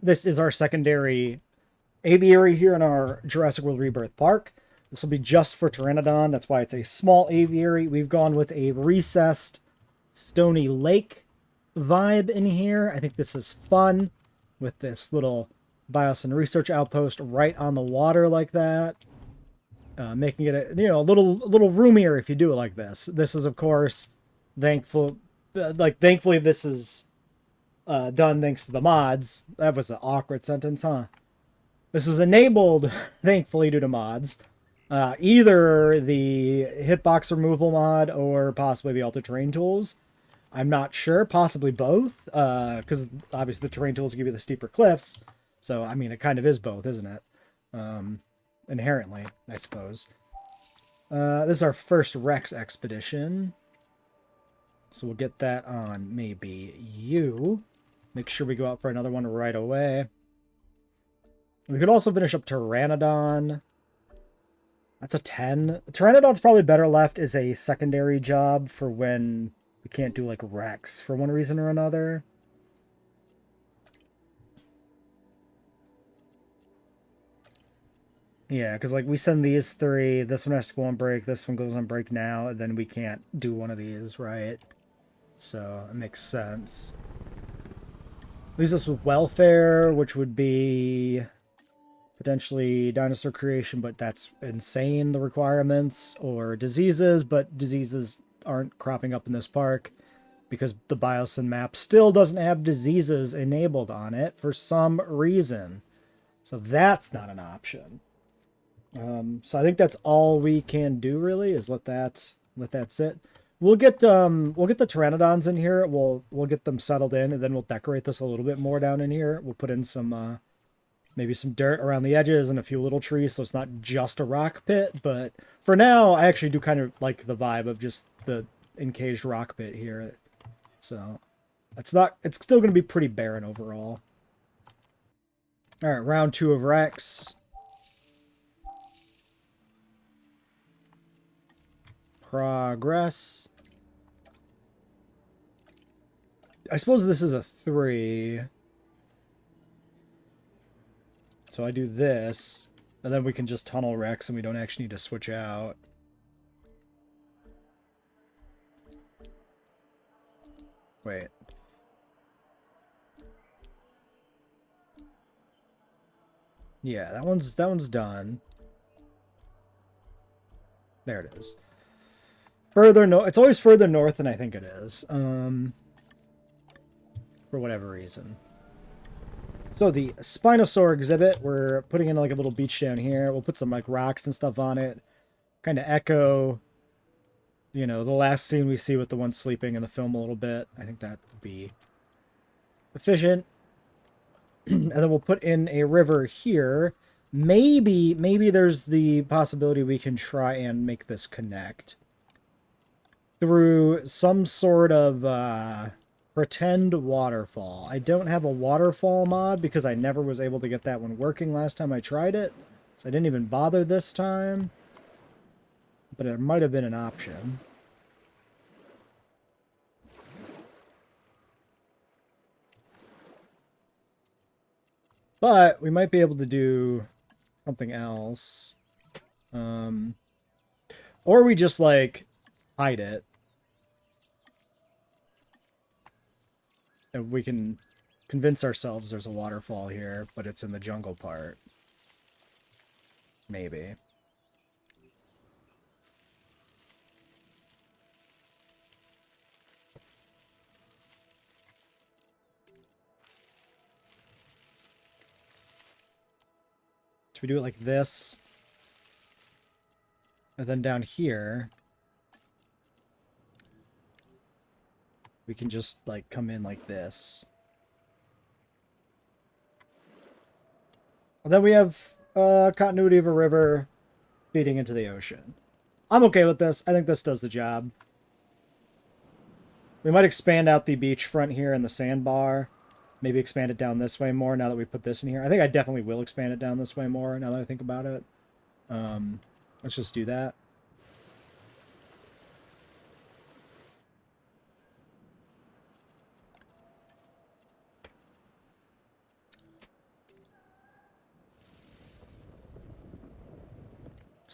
This is our secondary aviary here in our Jurassic World Rebirth Park. This will be just for Pteranodon. That's why it's a small aviary. We've gone with a recessed stony lake vibe in here. I think this is fun with this little Biosyn research outpost right on the water like that. Making it a little roomier if you do it like this. This is of course thankfully this is done thanks to the mods. That was an awkward sentence, huh? This was enabled thankfully due to mods. Either the hitbox removal mod or possibly the alter terrain tools. I'm not sure. Possibly both, because obviously the terrain tools give you the steeper cliffs. So I mean, it kind of is both, isn't it? Inherently, I suppose. This is our first Rex expedition. So we'll get that on maybe you. Make sure we go out for another one right away. We could also finish up Pteranodon. That's a 10. Pteranodon's probably better left as a secondary job for when we can't do like Rex for one reason or another. Yeah, because like we send these three, this one has to go on break, this one goes on break now, and then we can't do one of these, right? So it makes sense. Leaves us with welfare, which would be potentially dinosaur creation, but that's insane, the requirements, or diseases, but diseases aren't cropping up in this park because the Biosyn map still doesn't have diseases enabled on it for some reason. So that's not an option. So I think that's all we can do really is let that sit. We'll get the Pteranodons in here. We'll get them settled in, and then we'll decorate this a little bit more down in here. We'll put in some maybe some dirt around the edges and a few little trees, so it's not just a rock pit. But for now, I actually do kind of like the vibe of just the encaged rock pit here. So it's still going to be pretty barren overall. All right, round 2 of Rex. Progress. I suppose this is a 3. So I do this, and then we can just tunnel Rex and we don't actually need to switch out. Wait. Yeah, that one's done. There it is. Further north. It's always further north than I think it is. For whatever reason. So the Spinosaur exhibit, we're putting in like a little beach down here. We'll put some like rocks and stuff on it. Kind of echo, the last scene we see with the one sleeping in the film a little bit. I think that would be efficient. And then we'll put in a river here. Maybe there's the possibility we can try and make this connect through some sort of pretend waterfall. I don't have a waterfall mod because I never was able to get that one working last time I tried it. So I didn't even bother this time. But it might have been an option. But we might be able to do something else. Or we just like hide it. And we can convince ourselves there's a waterfall here, but it's in the jungle part. Maybe. Should we do it like this? And then down here, we can just like come in like this. And then we have continuity of a river feeding into the ocean. I'm okay with this. I think this does the job. We might expand out the beachfront here and the sandbar. Maybe expand it down this way more now that we put this in here. I think I definitely will expand it down this way more now that I think about it. Let's just do that.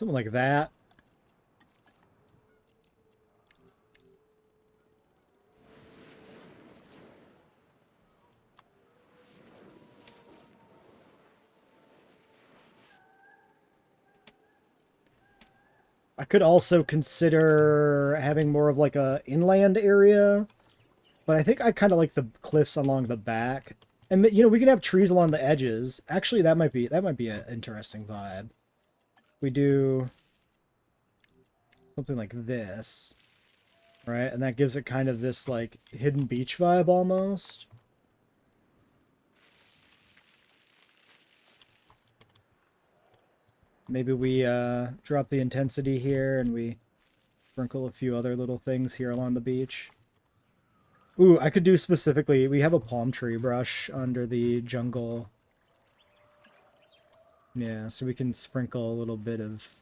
Something like that. I could also consider having more of like a inland area, but I think I kind of like the cliffs along the back. And you know, we can have trees along the edges. Actually, that might be an interesting vibe. We do something like this, right? And that gives it kind of this like hidden beach vibe almost. Maybe we drop the intensity here and we sprinkle a few other little things here along the beach. Ooh, I could do specifically, we have a palm tree brush under the jungle. Yeah, so we can sprinkle a little bit of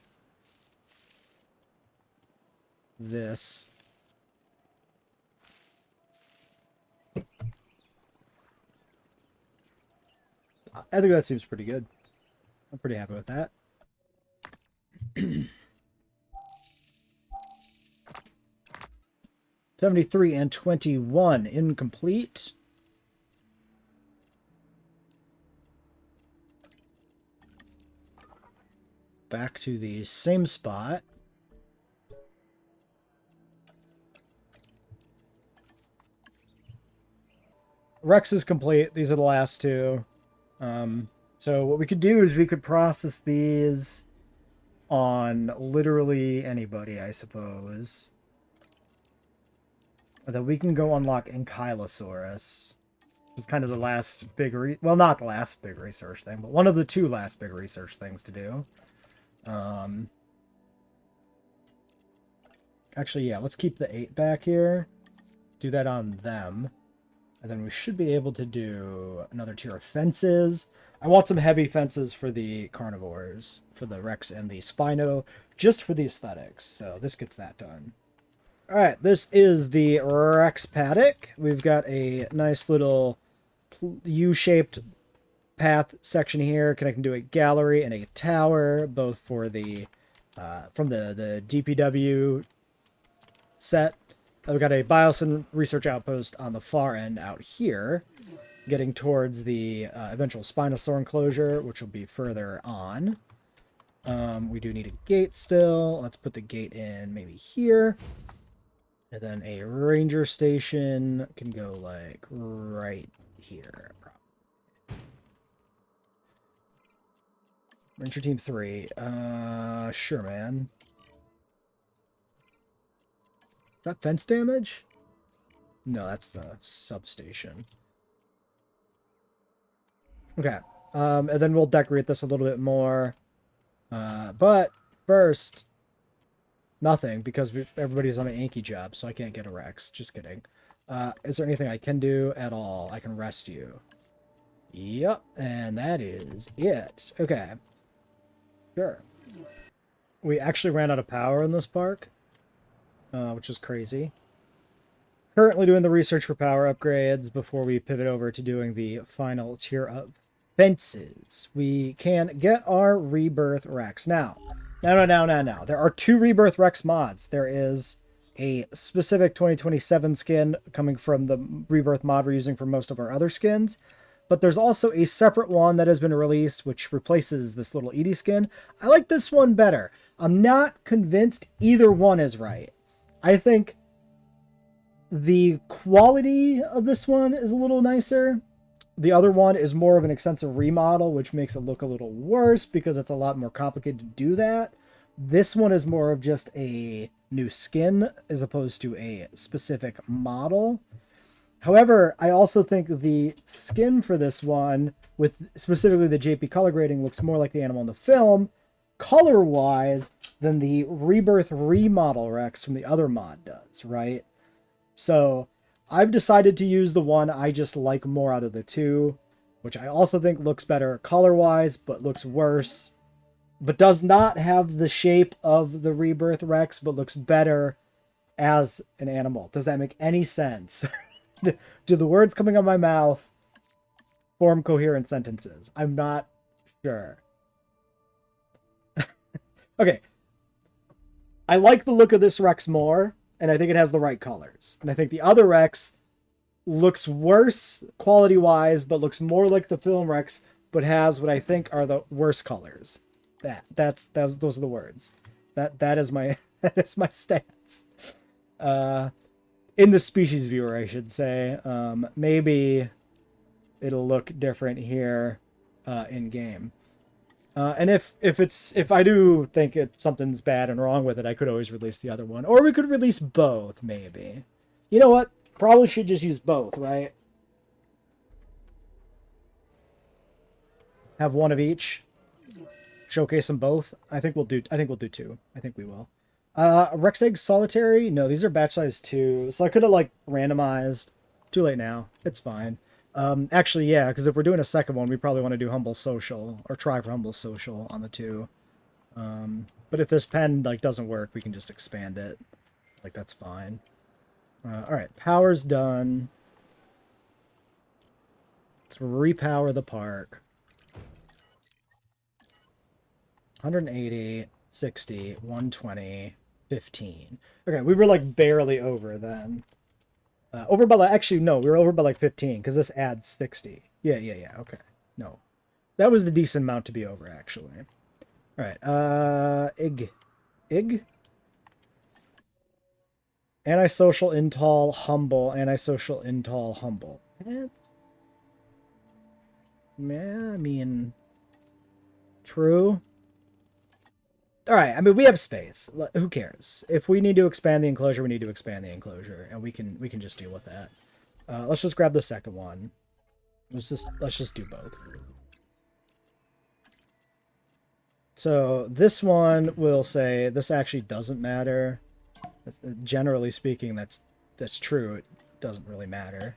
this. I think that seems pretty good. I'm pretty happy with that. 73 and 21 incomplete. Back to the same spot. Rex is complete. These are the last two. So what we could do is we could process these on literally anybody, I suppose. And then we can go unlock Ankylosaurus. It's kind of the last big well, not the last big research thing, but one of the two last big research things to do. Actually, yeah, let's keep the 8 back here. Do that on them. And then we should be able to do another tier of fences. I want some heavy fences for the carnivores, for the Rex and the Spino, just for the aesthetics. So this gets that done. All right, this is the Rex paddock. We've got a nice little U-shaped path section here connecting to a gallery and a tower, both for the from the DPW set. We've got a Biosyn research outpost on the far end out here, getting towards the eventual Spinosaur enclosure, which will be further on. We do need a gate still. Let's put the gate in maybe here. And then a ranger station can go like right here. Ranger team 3. Sure, man. Is that fence damage? No, that's the substation. Okay. And then we'll decorate this a little bit more. But first, nothing, because everybody's on an Yankee job, so I can't get a Rex. Just kidding. Is there anything I can do at all? I can rest you. Yep, and that is it. Okay. Sure. We actually ran out of power in this park, which is crazy. Currently doing the research for power upgrades before we pivot over to doing the final tier of fences. We can get our Rebirth Rex. Now. There are 2 Rebirth Rex mods. There is a specific 2027 skin coming from the Rebirth mod we're using for most of our other skins. But there's also a separate one that has been released, which replaces this little Edie skin. I like this one better. I'm not convinced either one is right. I think the quality of this one is a little nicer. The other one is more of an extensive remodel, which makes it look a little worse because it's a lot more complicated to do that. This one is more of just a new skin as opposed to a specific model. However, I also think the skin for this one, with specifically the JP color grading, looks more like the animal in the film, color-wise, than the Rebirth remodel Rex from the other mod does, right? So I've decided to use the one I just like more out of the two, which I also think looks better color-wise, but looks worse, but does not have the shape of the Rebirth Rex, but looks better as an animal. Does that make any sense? Do the words coming out of my mouth form coherent sentences? I'm not sure. Okay, I like the look of this Rex more, and I think it has the right colors. And I think the other Rex looks worse quality-wise, but looks more like the film Rex, but has what I think are the worst colors. Those are the words. That is my that is my stance. In the species viewer, I should say. Maybe it'll look different here in game. And if I do think something's bad and wrong with it, I could always release the other one, or we could release both, maybe. You know what? Probably should just use both, right? Have one of each. Showcase them both. I think we'll do two. I think we will. Rex Egg Solitary? No, these are batch size 2. So I could have, like, randomized. Too late now. It's fine. Actually, yeah, because if we're doing a second one, we probably want to do Humble Social, or try for Humble Social on the 2. But if this pen, like, doesn't work, we can just expand it. Like, that's fine. Alright, power's done. Let's repower the park. 180, 60, 120, 15. Okay, we were like barely over then. Over by like, actually, no, we were over by like 15 because this adds 60. Yeah, okay. No. That was the decent amount to be over, actually. Alright, Ig? Antisocial, Intall, Humble, Antisocial, Intall, Humble. Yeah, I mean, true. Alright, I mean, we have space. Who cares? If we need to expand the enclosure, we need to expand the enclosure, and we can just deal with that. Let's just grab the second one. Let's just do both. So this one will say this actually doesn't matter. Generally speaking, that's true. It doesn't really matter.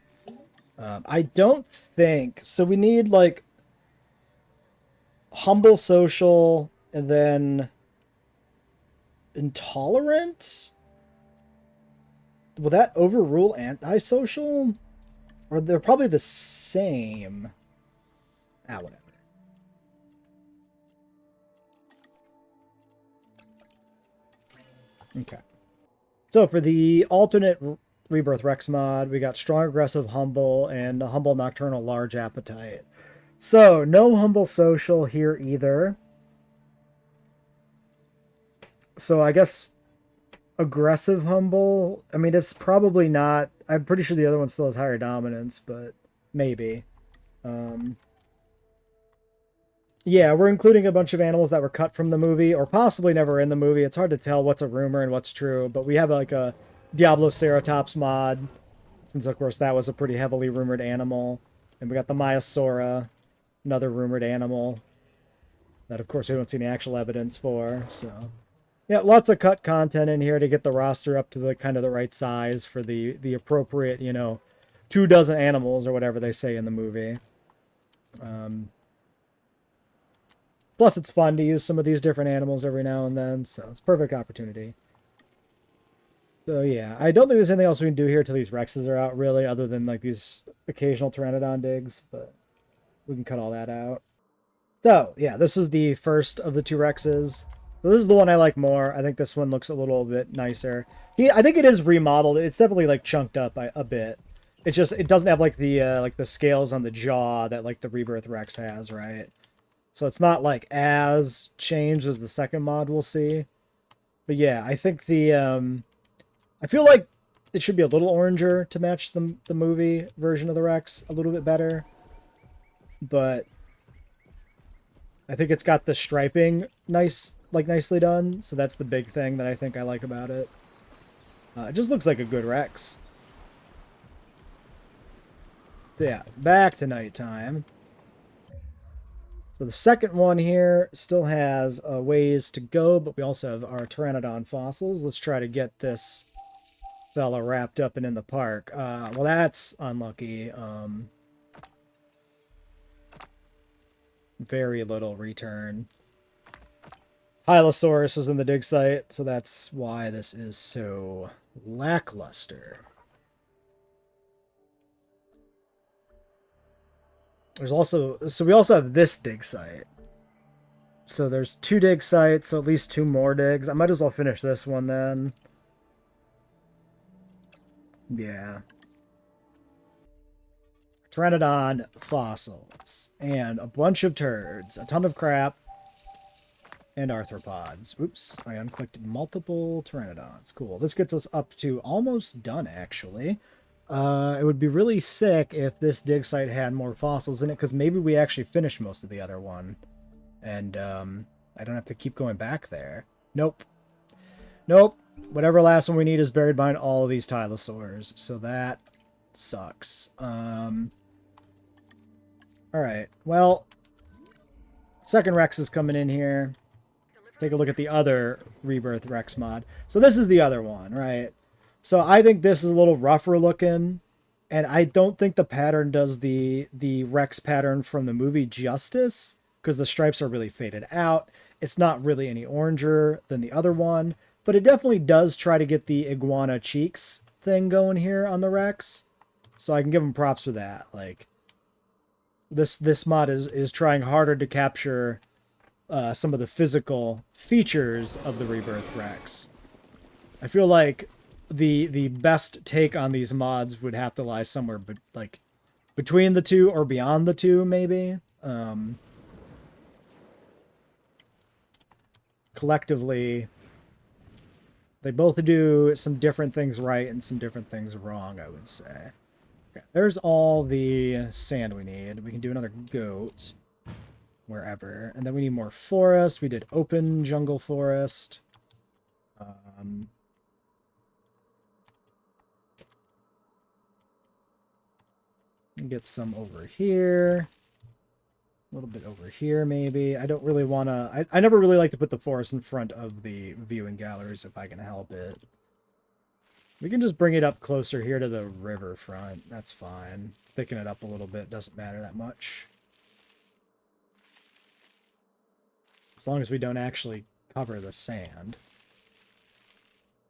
I don't think so. We need like Humble Social and then Intolerant? Will that overrule Antisocial? Or they're probably the same. Whatever. Okay. So for the alternate Rebirth Rex mod, we got Strong Aggressive Humble and a Humble Nocturnal Large Appetite. So no Humble Social here either. So I guess aggressive Humble, I mean, it's probably not, I'm pretty sure the other one still has higher dominance, but maybe. Yeah, we're including a bunch of animals that were cut from the movie, or possibly never in the movie. It's hard to tell what's a rumor and what's true, but we have like a Diabloceratops mod, since of course that was a pretty heavily rumored animal. And we got the Maiasaura, another rumored animal, that of course we don't see any actual evidence for, so... Yeah, lots of cut content in here to get the roster up to the kind of the right size for the appropriate, 24 animals or whatever they say in the movie. Plus, it's fun to use some of these different animals every now and then, so it's a perfect opportunity. So yeah, I don't think there's anything else we can do here till these Rexes are out, really, other than like these occasional Pteranodon digs, but we can cut all that out. So yeah, this is the first of the 2 Rexes. So this is the one I like more. I think this one looks a little bit nicer. I think it is remodeled. It's definitely like chunked up a bit. It's just it doesn't have like the scales on the jaw that like the Rebirth Rex has, right? So it's not like as changed as the second mod we'll see. But yeah, I think I feel like it should be a little oranger to match the movie version of the Rex a little bit better. But I think it's got the striping nicely done, so that's the big thing that I think I like about it. It just looks like a good Rex. So yeah, back to nighttime. So the second one here still has ways to go, but we also have our Pteranodon fossils. Let's try to get this fella wrapped up and in the park. Well, that's unlucky. Very little return. Hylosaurus was in the dig site, so that's why this is so lackluster. There's also, so we also have this dig site. So there's 2 dig sites, so at least 2 more digs. I might as well finish this one then. Yeah. Pteranodon fossils. And a bunch of turds. A ton of crap. And arthropods. Oops, I unclicked multiple pteranodons. Cool. This gets us up to almost done, actually. It would be really sick if this dig site had more fossils in it, because maybe we actually finished most of the other one. And, I don't have to keep going back there. Nope. Nope. Whatever last one we need is buried behind all of these tylosaurs. So that sucks. Alright. Well, second Rex is coming in here. Take a look at the other Rebirth Rex mod. So this is the other one, right? So I think this is a little rougher looking. And I don't think the pattern does the Rex pattern from the movie justice, because the stripes are really faded out. It's not really any oranger than the other one, but it definitely does try to get the iguana cheeks thing going here on the Rex. So I can give them props for that. Like, this mod is trying harder to capture some of the physical features of the Rebirth Rex. I feel like the best take on these mods would have to lie somewhere like between the two or beyond the two, maybe. Collectively, they both do some different things right and some different things wrong, I would say. Okay, there's all the sand we need. We can do another goat wherever. And then we need more forest. We did open jungle forest. Get some over here. A little bit over here, maybe. I don't really want to... I never really like to put the forest in front of the viewing galleries if I can help it. We can just bring it up closer here to the riverfront. That's fine. Thicken it up a little bit. Doesn't matter that much. As long as we don't actually cover the sand.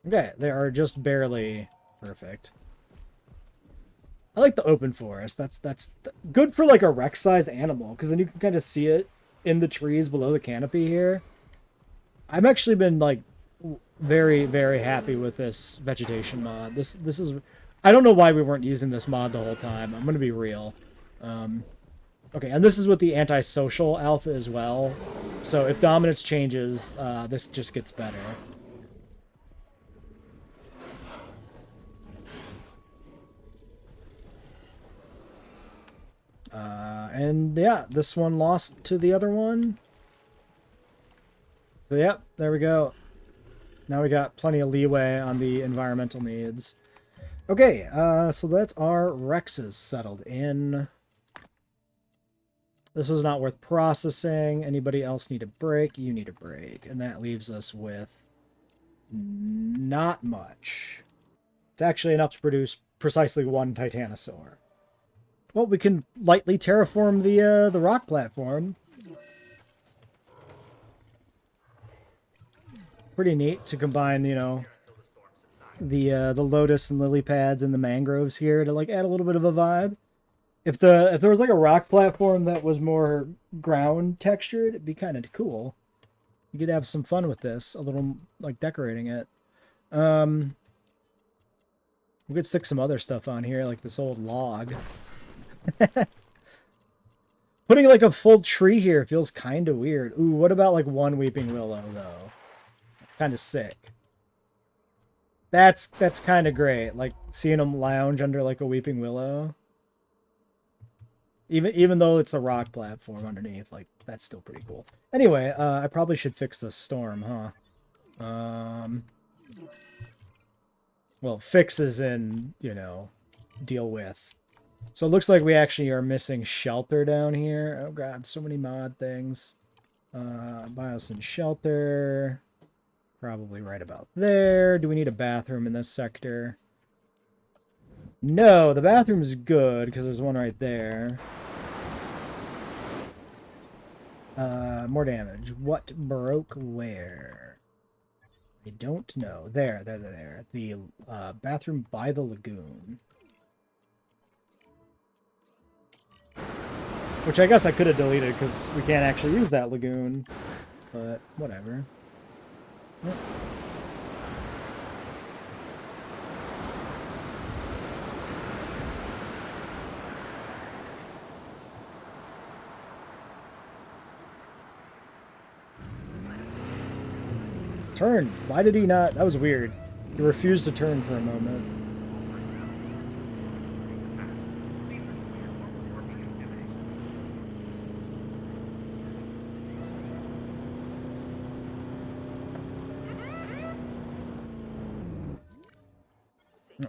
Okay, they are just barely perfect. I like the open forest. That's good for like a Rex-sized animal, because then you can kind of see it in the trees below the canopy here. I've actually been like very, very happy with this vegetation mod. This is... I don't know why we weren't using this mod the whole time. I'm going to be real. Okay, and this is with the antisocial alpha as well. So if dominance changes, this just gets better. And yeah, this one lost to the other one. So yep, there we go. Now we got plenty of leeway on the environmental needs. Okay, so that's our Rexes settled in. This is not worth processing. Anybody else need a break? You need a break. And that leaves us with not much. It's actually enough to produce precisely 1 Titanosaur. Well, we can lightly terraform the rock platform. Pretty neat to combine, you know, the Lotus and lily pads and the mangroves here to like add a little bit of a vibe. If there was like a rock platform that was more ground textured, it'd be kind of cool. You could have some fun with this, a little like decorating it. We could stick some other stuff on here, like this old log. Putting like a full tree here feels kind of weird. Ooh, what about like 1 weeping willow though? That's kind of sick. That's kind of great. Like seeing them lounge under like a weeping willow. Even though it's the rock platform underneath, like that's still pretty cool. Anyway, I probably should fix this storm, huh? Well, fix is in, you know, deal with. So it looks like we actually are missing shelter down here. Oh god, so many mod things. Bios and shelter. Probably right about there. Do we need a bathroom in this sector? No, the bathroom's good because there's one right there. More damage. What broke where? I don't know. There. The bathroom by the lagoon. Which I guess I could have deleted because we can't actually use that lagoon. but whatever. Yep. Turn. Why did he not? That was weird. He refused to turn for a moment.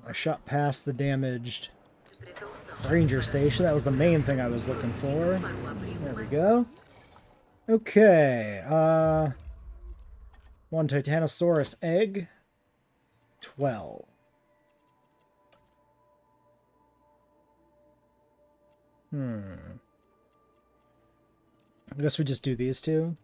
I shot past the damaged ranger station. That was the main thing I was looking for. There we go. Okay. One Titanosaurus egg. 12. I guess we just do these two.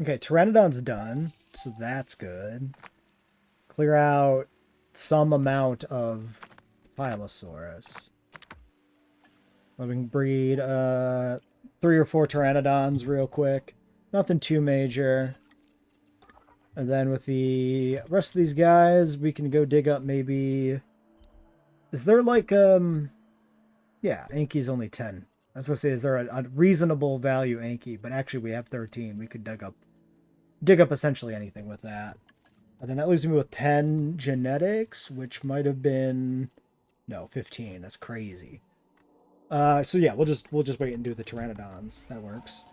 Okay, Pteranodon's done, so that's good. Clear out some amount of Pilosaurus. We can breed 3 or 4 Pteranodons real quick. Nothing too major. And then with the rest of these guys, we can go dig up maybe... Is there like, yeah, Anki's only 10. I was going to say, is there a reasonable value Anki? But actually we have 13. We could dig up essentially anything with that. And then that leaves me with 10 genetics, which might have been... No, 15. That's crazy. So yeah, we'll just wait and do the Pteranodons. That works.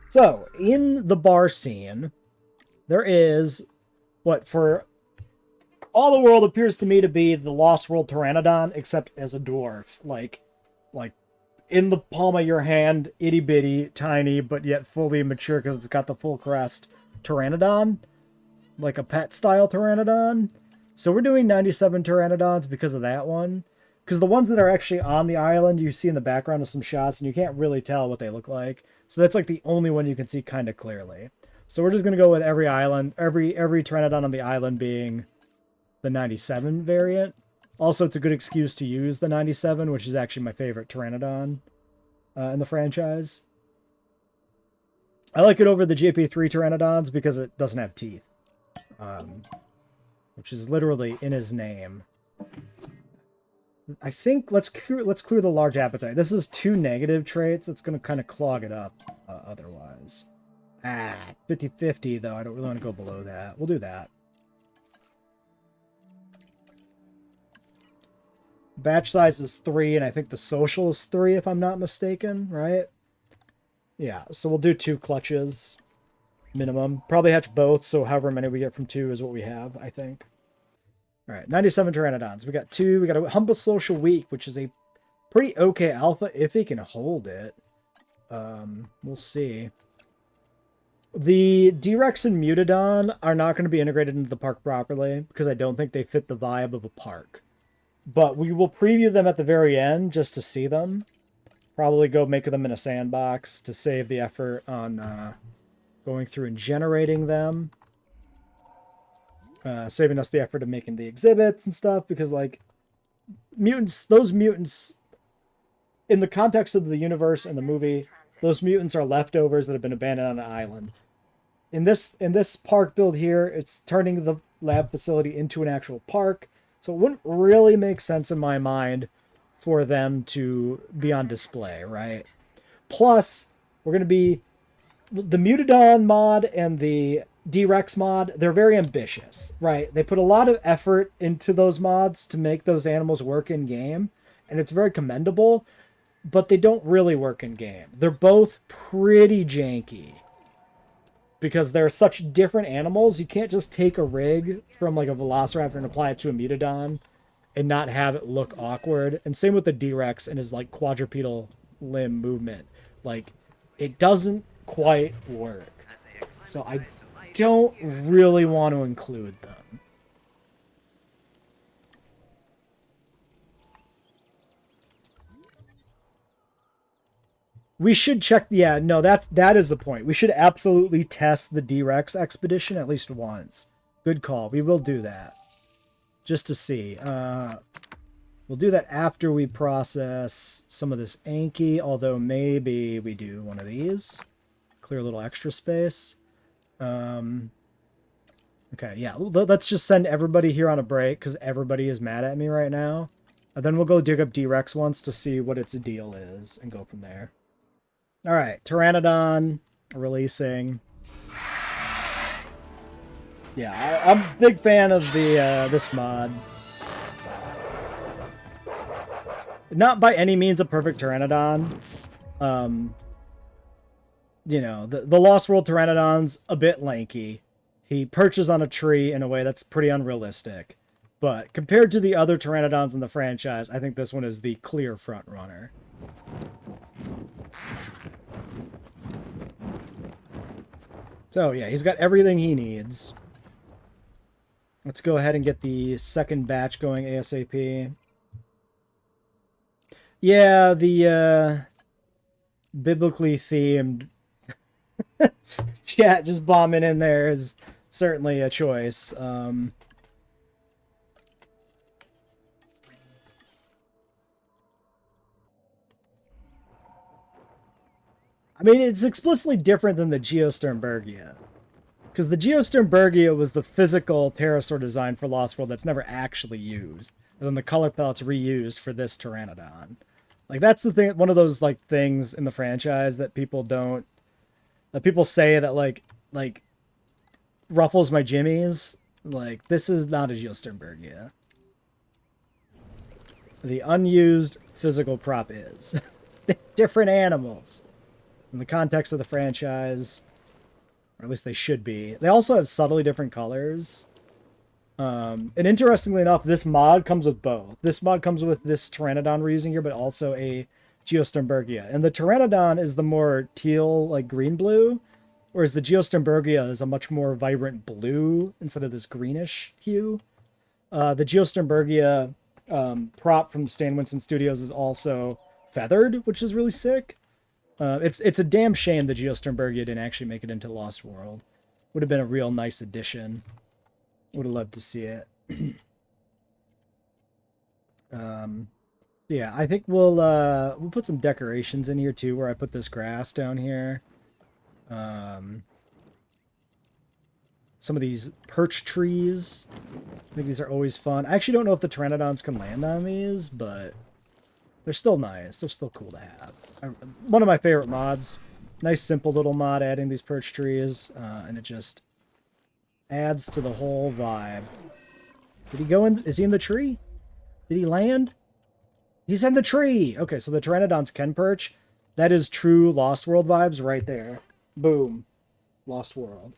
So, in the bar scene, there is what for all the world appears to me to be the Lost World Pteranodon, except as a dwarf. Like in the palm of your hand, itty bitty, tiny, but yet fully mature because it's got the full crest Pteranodon. Like a pet style Pteranodon. So we're doing 97 Pteranodons because of that one. Because the ones that are actually on the island, you see in the background of some shots, and you can't really tell what they look like. So that's like the only one you can see kind of clearly. So we're just going to go with every island, every Pteranodon on the island being the 97 variant. Also, it's a good excuse to use the 97, which is actually my favorite Pteranodon in the franchise. I like it over the JP3 Pteranodons because it doesn't have teeth. Which is literally in his name. I think let's clear the large appetite. This is 2 negative traits. It's going to kind of clog it up otherwise. 50-50 though. I don't really want to go below that. We'll do that. Batch size is 3, and I think the social is 3 if I'm not mistaken, right? Yeah, so we'll do 2 clutches minimum. Probably hatch both, so however many we get from 2 is what we have, I think. All right, 97 Pteranodons. We got 2. We got a Humble Social Weak, which is a pretty okay alpha if he can hold it. We'll see. The D-Rex and Mutodon are not going to be integrated into the park properly because I don't think they fit the vibe of a park. But we will preview them at the very end just to see them. Probably go make them in a sandbox to save the effort on going through and generating them. Saving us the effort of making the exhibits and stuff, because like those mutants in the context of the universe and the movie, those mutants are leftovers that have been abandoned on an island. In this park build here, it's turning the lab facility into an actual park, so it wouldn't really make sense in my mind for them to be on display, right? Plus, we're going to be the Mutodon mod and the D-Rex mod, they're very ambitious, right? They put a lot of effort into those mods to make those animals work in game, and it's very commendable, but they don't really work in game. They're both pretty janky because they're such different animals. You can't just take a rig from like a Velociraptor and apply it to a Mutodon and not have it look awkward. And same with the D-Rex and his like quadrupedal limb movement. Like, it doesn't quite work. So I don't really want to include them. We should check. Yeah, no, that is the point. We should absolutely test the D-Rex expedition at least once. Good call. We will do that. Just to see. We'll do that after we process some of this Anki, although maybe we do one of these. Clear a little extra space. Okay, yeah, let's just send everybody here on a break because everybody is mad at me right now. And then we'll go dig up D-Rex once to see what its deal is and go from there. All right, Pteranodon releasing. Yeah, I'm a big fan of the this mod. Not by any means a perfect Pteranodon. You know, the Lost World Pteranodon's a bit lanky. He perches on a tree in a way that's pretty unrealistic. But compared to the other Pteranodons in the franchise, I think this one is the clear front runner. So yeah, he's got everything he needs. Let's go ahead and get the second batch going ASAP. Yeah, the biblically themed chat just bombing in there is certainly a choice. I mean, it's explicitly different than the Geosternbergia. Because the Geosternbergia was the physical pterosaur design for Lost World that's never actually used. And then the color palette's reused for this Pteranodon. Like, that's the thing, one of those, like, things in the franchise that people don't... That people say that, like ruffles my jimmies. Like, this is not a Geosternbergia. The unused physical prop is. Different animals. In the context of the franchise, or at least they should be. They also have subtly different colors. And interestingly enough, this mod comes with both. This mod comes with this Pteranodon we're using here, but also a Geosternbergia. And the Pteranodon is the more teal, like green-blue, whereas the Geosternbergia is a much more vibrant blue instead of this greenish hue. The Geosternbergia prop from Stan Winston Studios is also feathered, which is really sick. It's a damn shame the Geosternbergia didn't actually make it into Lost World. Would have been a real nice addition. Would have loved to see it. Yeah, I think we'll put some decorations in here too, where I put this grass down here. Some of these perch trees. I think these are always fun. I actually don't know if the Pteranodons can land on these, but they're still nice. They're still cool to have. One of my favorite mods. Nice, simple little mod adding these perch trees, and it just adds to the whole vibe. Did he go in? Is he in the tree? Did he land? He's in the tree! Okay, so the Pteranodons can perch. That is true Lost World vibes right there. Boom. Lost World.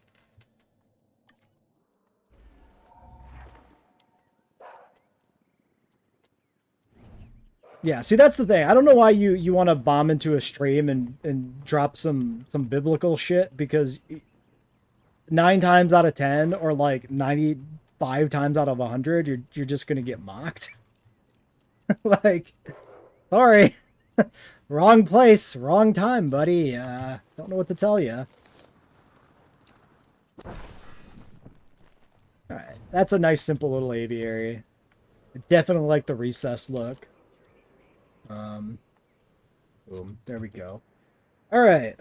Yeah, see, that's the thing. I don't know why you want to bomb into a stream and drop some biblical shit, because 9 times out of 10, or like 95 times out of 100, you're just gonna get mocked. Like, sorry. Wrong place, wrong time, buddy. Don't know what to tell you. Alright, that's a nice, simple little aviary. I definitely like the recessed look. Boom, there we go. Alright,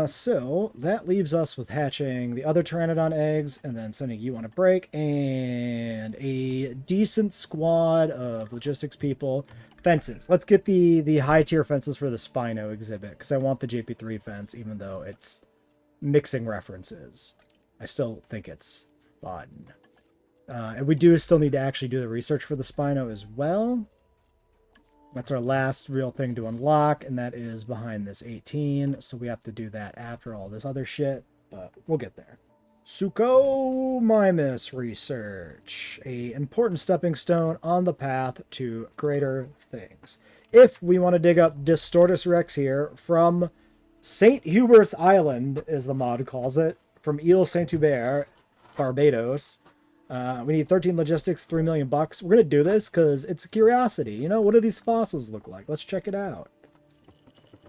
so that leaves us with hatching the other Pteranodon eggs, and then sending you on a break, and a decent squad of logistics people. Fences. Let's get the high-tier fences for the Spino exhibit, because I want the JP3 fence, even though it's mixing references. I still think it's fun. And we do still need to actually do the research for the Spino as well. That's our last real thing to unlock, and that is behind this 18, so we have to do that after all this other shit, but we'll get there. Suchomimus research, a important stepping stone on the path to greater things. If we want to dig up Distortus Rex here from St. Hubert's Island, as the mod calls it, from Ile Saint-Hubert, Barbados. We need 13 logistics, 3 million bucks. We're going to do this because it's a curiosity. You know, what do these fossils look like? Let's check it out.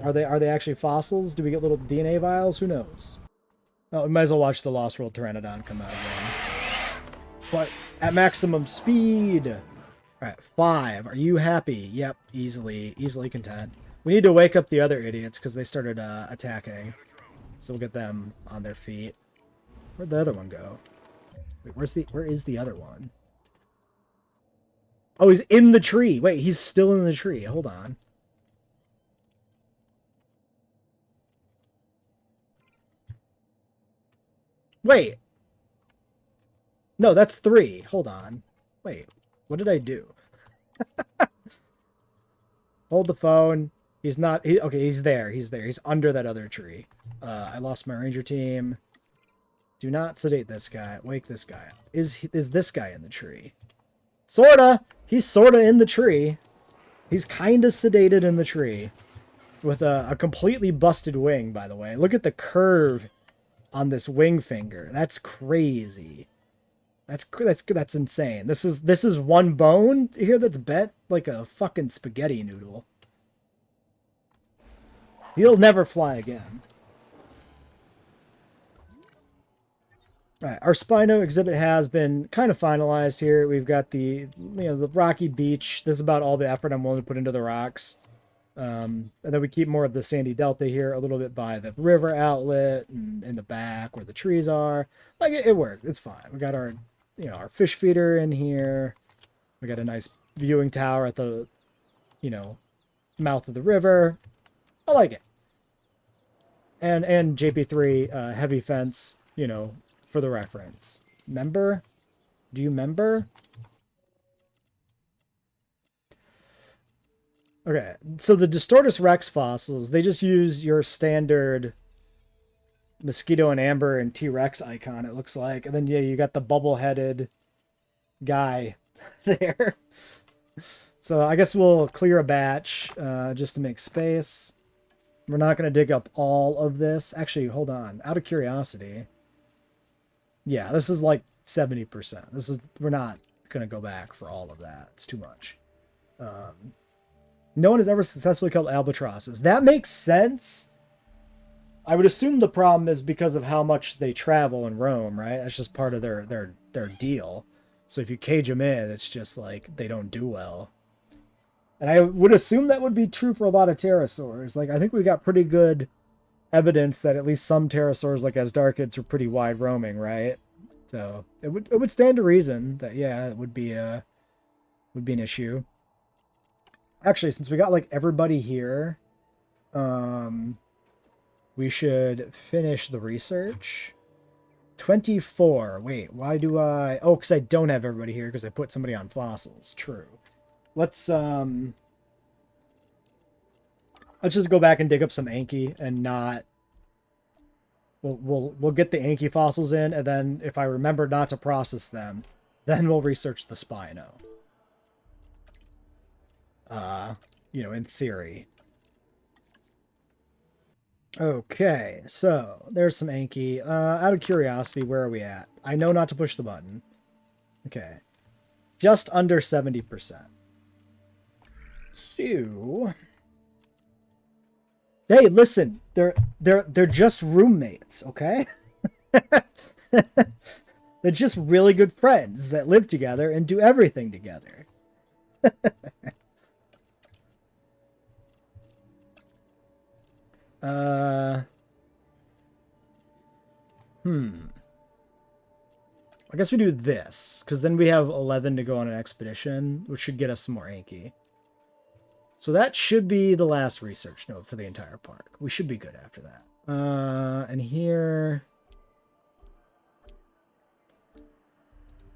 Are they actually fossils? Do we get little DNA vials? Who knows? Oh, we might as well watch the Lost World Pteranodon come out again. But at maximum speed. All right, 5. Are you happy? Yep, easily content. We need to wake up the other idiots because they started attacking. So we'll get them on their feet. Where'd the other one go? Wait, where is the other one? Oh, he's in the tree. Wait, he's still in the tree. Hold on. Wait. No, that's 3. Hold on. Wait, what did I do? Hold the phone. He's not. Okay, he's there. He's there. He's under that other tree. I lost my ranger team. Do not sedate this guy. Wake this guy up. Is this guy in the tree? Sorta. He's sorta in the tree. He's kind of sedated in the tree. With a completely busted wing, by the way. Look at the curve on this wing finger. That's crazy. That's insane. This is one bone here that's bent like a fucking spaghetti noodle. He'll never fly again. All right, our Spino exhibit has been kind of finalized here. We've got the the rocky beach. This is about all the effort I'm willing to put into the rocks. And then we keep more of the sandy delta here, a little bit by the river outlet and in the back where the trees are. Like it works. It's fine. We got our our fish feeder in here. We got a nice viewing tower at the mouth of the river. I like it. And JP3 heavy fence, for the reference. Member? Do you member? Okay, so the Distortus Rex fossils, they just use your standard mosquito and amber and T-Rex icon, it looks like. And then, yeah, you got the bubble-headed guy there. So I guess we'll clear a batch just to make space. We're not going to dig up all of this. Actually, hold on. Out of curiosity. Yeah, this is like 70%. We're not going to go back for all of that. It's too much. No one has ever successfully killed albatrosses. That makes sense. I would assume the problem is because of how much they travel and roam, right? That's just part of their deal. So if you cage them in, it's just like they don't do well. And I would assume that would be true for a lot of pterosaurs. Like, I think we got pretty good evidence that at least some pterosaurs, like Asdarchids, are pretty wide roaming, right? So it would stand to reason that, yeah, it would be an issue. Actually, since we got like everybody here, we should finish the research. 24. Wait, why do I... Oh, because I don't have everybody here because I put somebody on fossils. True. Let's just go back and dig up some Anki and not... We'll get the Anki fossils in, and then if I remember not to process them, then we'll research the Spino. In theory. Okay, so there's some Anki. Out of curiosity, where are we at? I know not to push the button. Okay. Just under 70%. So... Hey, listen, they're just roommates, okay? They're just really good friends that live together and do everything together. I guess we do this, because then we have 11 to go on an expedition, which should get us some more Anki. So that should be the last research note for the entire park. We should be good after that. And here...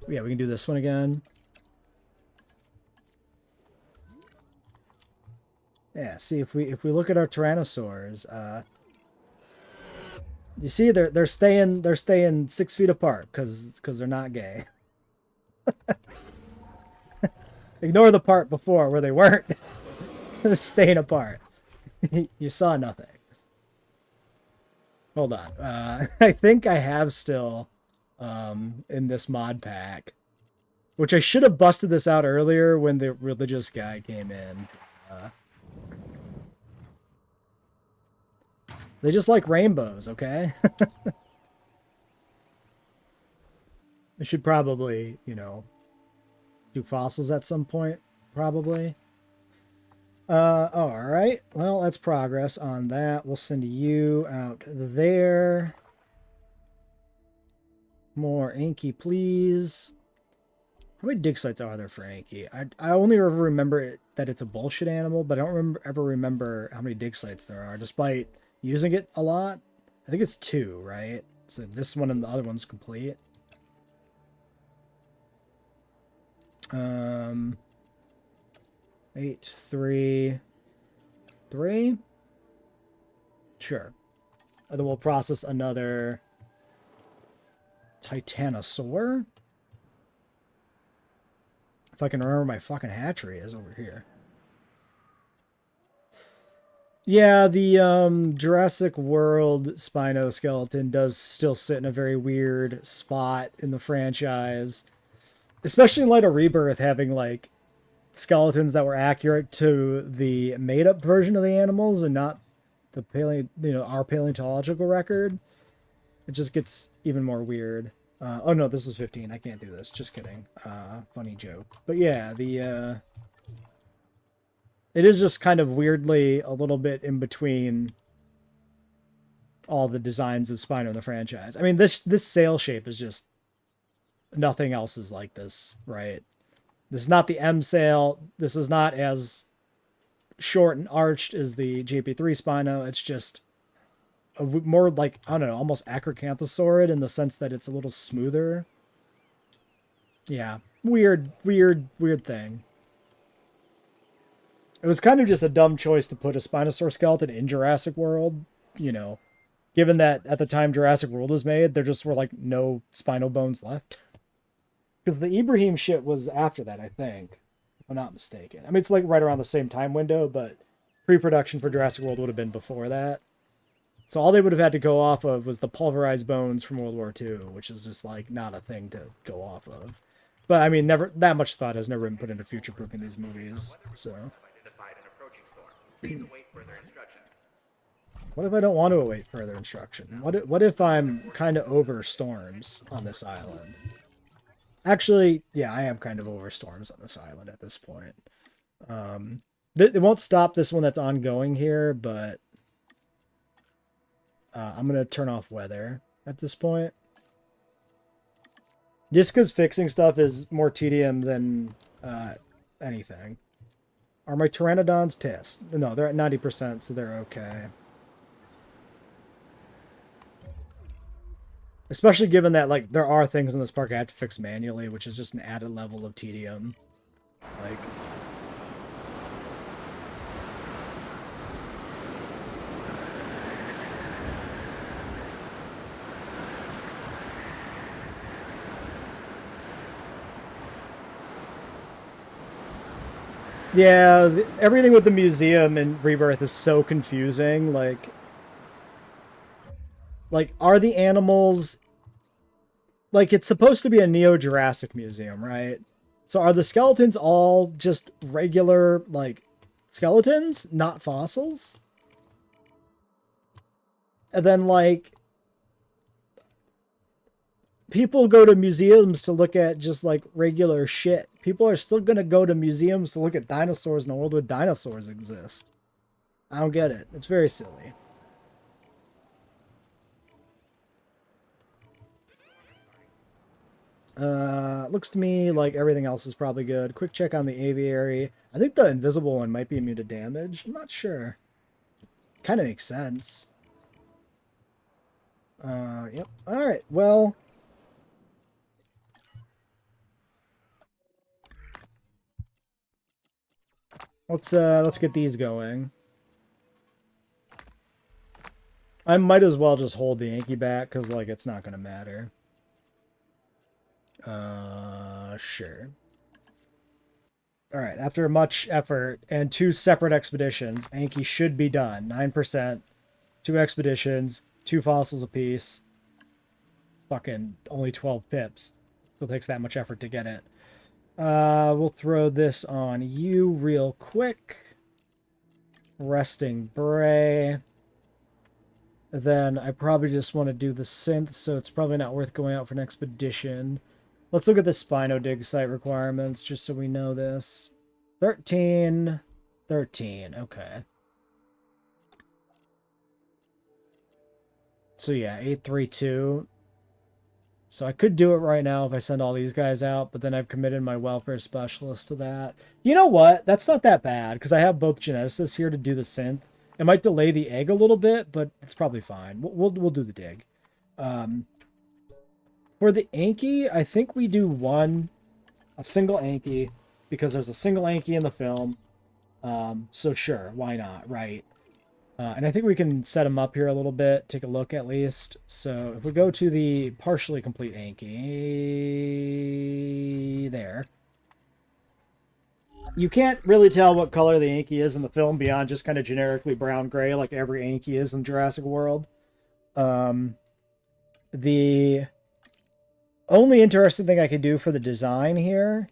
Yeah, we can do this one again. Yeah, see, if we look at our Tyrannosaurs, you see they're staying 6 feet apart because they're not gay. Ignore the part before where they weren't. Staying apart. You saw nothing. Hold on. I think I have still in this mod pack, which I should have busted this out earlier when the religious guy came in. They just like rainbows, okay? I should probably, do fossils at some point, probably. All right. Well, that's progress on that. We'll send you out there. More Anki, please. How many dig sites are there for Anki? I only ever remember that it's a bullshit animal, but I don't ever remember how many dig sites there are, despite using it a lot. I think it's 2, right? So this one and the other one's complete. 8, 3, 3. Sure. And then we'll process another Titanosaur. If I can remember my fucking hatchery is over here. Yeah, the Jurassic World Spinoskeleton does still sit in a very weird spot in the franchise. Especially in light of Rebirth having, like, skeletons that were accurate to the made-up version of the animals and not the our paleontological record. It just gets even more weird. Oh no, this is 15. I can't do this. Just kidding. Funny joke. But yeah, it is just kind of weirdly a little bit in between all the designs of Spino in the franchise. I mean, this sail shape is just nothing else is like this, right? This is not the M sail. This is not as short and arched as the JP3 Spino. It's just more like, I don't know, almost acrocanthosaurid in the sense that it's a little smoother. Yeah, weird thing. It was kind of just a dumb choice to put a Spinosaur skeleton in Jurassic World, you know, given that at the time Jurassic World was made, there just were like no spinal bones left. Because the Ibrahim shit was after that, I think, if I'm not mistaken. I mean, it's like right around the same time window, but pre-production for Jurassic World would have been before that. So all they would have had to go off of was the pulverized bones from World War II, which is just like not a thing to go off of. But I mean, never that much thought has never been put into future-proofing these movies. So what if I don't want to await further instruction? What if I'm kind of over storms on this island? Actually, yeah, I am kind of over storms on this island at this point. It won't stop this one that's ongoing here, but I'm going to turn off weather at this point. Just because fixing stuff is more tedium than anything. Are my pteranodons pissed? No, they're at 90%, so they're okay. Especially given that, like, there are things in this park I have to fix manually, which is just an added level of tedium. Like... Yeah, everything with the museum and Rebirth is so confusing. Like, are the animals... Like, it's supposed to be a Neo-Jurassic museum, right? So are the skeletons all just regular, like, skeletons, not fossils? And then, like... People go to museums to look at just, like, regular shit. People are still going to go to museums to look at dinosaurs in a world where dinosaurs exist. I don't get it. It's very silly. Looks to me like everything else is probably good. Quick check on the aviary. I think the invisible one might be immune to damage. I'm not sure. Kind of makes sense. Yep. Alright, well... Let's get these going. I might as well just hold the Yankee back, because, like, it's not going to matter. Sure. Alright, after much effort and 2 separate expeditions, Anki should be done. 9%, 2 expeditions, 2 fossils apiece. Fucking only 12 pips. Still takes that much effort to get it. We'll throw this on you real quick. Resting Bray. Then I probably just want to do the synth, so it's probably not worth going out for an expedition. Let's look at the Spino dig site requirements just so we know this. 13, 13. Okay. So yeah, 832. So I could do it right now if I send all these guys out, but then I've committed my welfare specialist to that. You know what? That's not that bad because I have both geneticists here to do the synth. It might delay the egg a little bit, but it's probably fine. We'll do the dig. For the Anki, I think we do a single Anki because there's a single Anki in the film. So sure, why not, right? And I think we can set them up here a little bit, take a look at least. So if we go to the partially complete Anki, there. You can't really tell what color the Anki is in the film beyond just kind of generically brown-gray like every Anki is in Jurassic World. The only interesting thing I could do for the design here,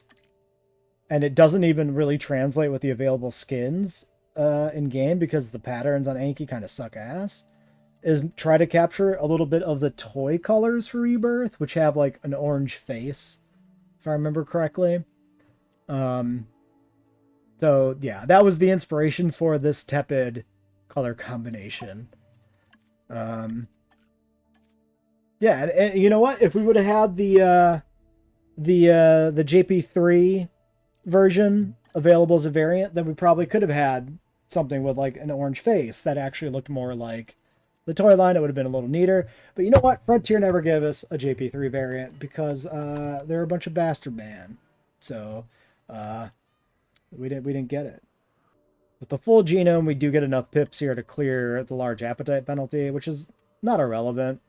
and it doesn't even really translate with the available skins in game because the patterns on Anki kind of suck ass, is try to capture a little bit of the toy colors for Rebirth, which have like an orange face, if I remember correctly. So yeah, that was the inspiration for this tepid color combination. Yeah, and you know what? If we would have had the JP3 version available as a variant, then we probably could have had something with like an orange face that actually looked more like the toy line. It would have been a little neater. But you know what? Frontier never gave us a JP3 variant because they're a bunch of bastard man. So we didn't get it. With the full genome, we do get enough pips here to clear the large appetite penalty, which is not irrelevant.